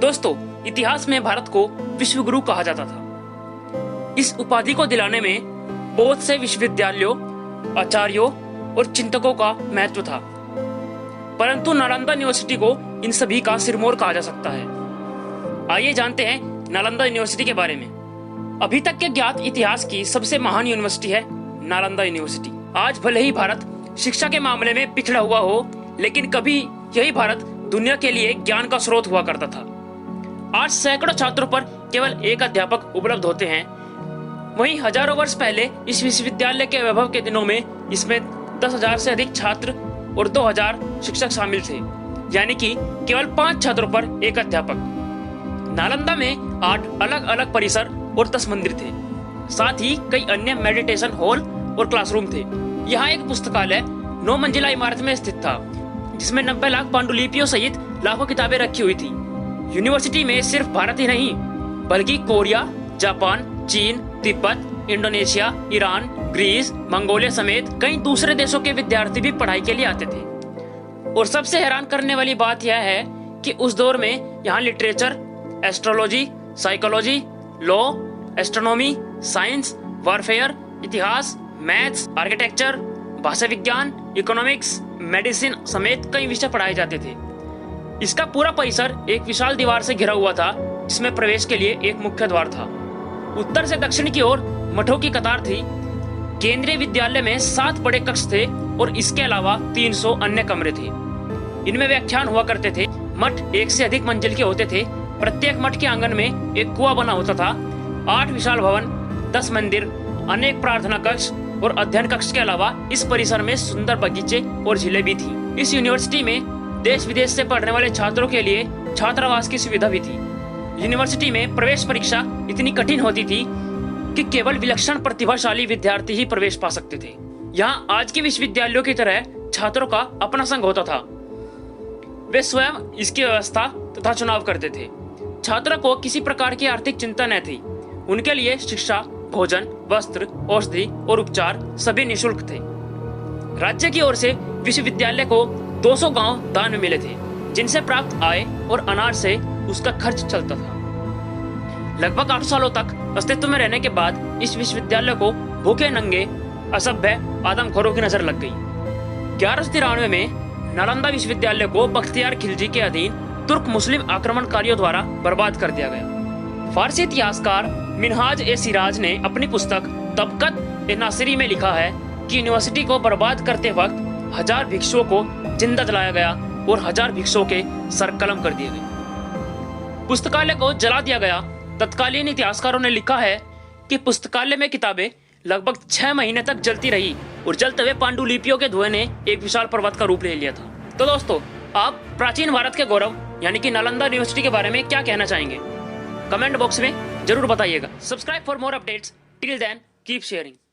दोस्तों, इतिहास में भारत को विश्व गुरु कहा जाता था। इस उपाधि को दिलाने में बहुत से विश्वविद्यालयों, आचार्यों और चिंतकों का महत्व था, परंतु नालंदा यूनिवर्सिटी को इन सभी का सिरमौर कहा जा सकता है। आइए जानते हैं नालंदा यूनिवर्सिटी के बारे में। अभी तक के ज्ञात इतिहास की सबसे महान यूनिवर्सिटी है नालंदा यूनिवर्सिटी। आज भले ही भारत शिक्षा के मामले में पिछड़ा हुआ हो, लेकिन कभी यही भारत दुनिया के लिए ज्ञान का स्रोत हुआ करता था। आज सैकड़ों छात्रों पर केवल एक अध्यापक उपलब्ध होते हैं। वहीं हजारों वर्ष पहले इस विश्वविद्यालय के वैभव के दिनों में इसमें 10,000 से अधिक छात्र और 2,000 शिक्षक शामिल थे, यानी कि केवल 5 छात्रों पर एक अध्यापक। नालंदा में 8 अलग अलग परिसर और 10 मंदिर थे। साथ ही कई अन्य मेडिटेशन हॉल और क्लासरूम थे। यहाँ एक पुस्तकालय 9 मंजिला इमारत में स्थित था, जिसमें 90 लाख पांडुलिपियों सहित लाखों किताबें रखी हुई थी। यूनिवर्सिटी में सिर्फ भारत ही नहीं, बल्कि कोरिया, जापान, चीन, तिब्बत, इंडोनेशिया, ईरान, ग्रीस, मंगोलिया समेत कई दूसरे देशों के विद्यार्थी भी पढ़ाई के लिए आते थे। और सबसे हैरान करने वाली बात यह है कि उस दौर में यहाँ literature, astrology, psychology, law, astronomy, science, warfare, इतिहास, मैथ्स, आर्किटेक्चर, भाषा विज्ञान, इकोनॉमिक्स, मेडिसिन समेत कई विषय पढ़ाए जाते थे। इसका पूरा परिसर एक विशाल दीवार से घिरा हुआ था, जिसमें प्रवेश के लिए एक मुख्य द्वार था। उत्तर से दक्षिण की ओर मठों की कतार थी। केंद्रीय विद्यालय में 7 बड़े कक्ष थे और इसके अलावा 300 अन्य कमरे थे। इनमें व्याख्यान हुआ करते थे। मठ 1 से अधिक मंजिल के होते थे। प्रत्येक मठ के आंगन में एक कुआं बना होता था। 8 विशाल भवन, 10 मंदिर, अनेक प्रार्थना कक्ष और अध्ययन कक्ष के अलावा इस परिसर में सुंदर बगीचे और झीलें भी थी। इस यूनिवर्सिटी में देश विदेश से पढ़ने वाले छात्रों के लिए छात्रावास की सुविधा भी थी। यूनिवर्सिटी में प्रवेश परीक्षा इतनी कठिन होती थी कि केवल विलक्षण प्रतिभाशाली विद्यार्थी ही प्रवेश पा सकते थे। यहाँ आज के विश्वविद्यालयों की तरह छात्रों का अपना संघ होता था। वे स्वयं इसकी व्यवस्था तथा चुनाव करते थे। छात्रों को किसी प्रकार की आर्थिक चिंता न थी। उनके लिए शिक्षा, भोजन, वस्त्र, औषधि और उपचार सभी निःशुल्क थे। राज्य की ओर से विश्वविद्यालय को 200 गांव दान में मिले थे, जिनसे प्राप्त आय और अनाज से उसका खर्च चलता था। लगभग 8 सालों तक अस्तित्व में रहने के बाद इस विश्वविद्यालय को भूखे, नंगे, असभ्य आदमखोरों की नजर लग गई। 1193 में नालंदा विश्वविद्यालय को बख्तियार खिलजी के अधीन तुर्क मुस्लिम आक्रमणकारियों द्वारा बर्बाद कर दिया गया। फारसी इतिहासकार मिनहाज ए सिराज ने अपनी पुस्तक तबकत ए नासिरी में लिखा है कि यूनिवर्सिटी को बर्बाद करते वक्त 1000 भिक्षुओं को जिंदा जलाया गया और 1000 भिक्षुओं के सर कलम कर दिए गए। पुस्तकालय को जला दिया गया। तत्कालीन इतिहासकारों ने लिखा है कि पुस्तकालय में किताबें लगभग 6 महीने तक जलती रही और जलते हुए पांडुलिपियों के धुएं ने एक विशाल पर्वत का रूप ले लिया था। तो दोस्तों, आप प्राचीन भारत के गौरव यानी कि नालंदा यूनिवर्सिटी के बारे में क्या कहना चाहेंगे? कमेंट बॉक्स में जरूर बताइएगा। Subscribe for more updates. Till then keep sharing.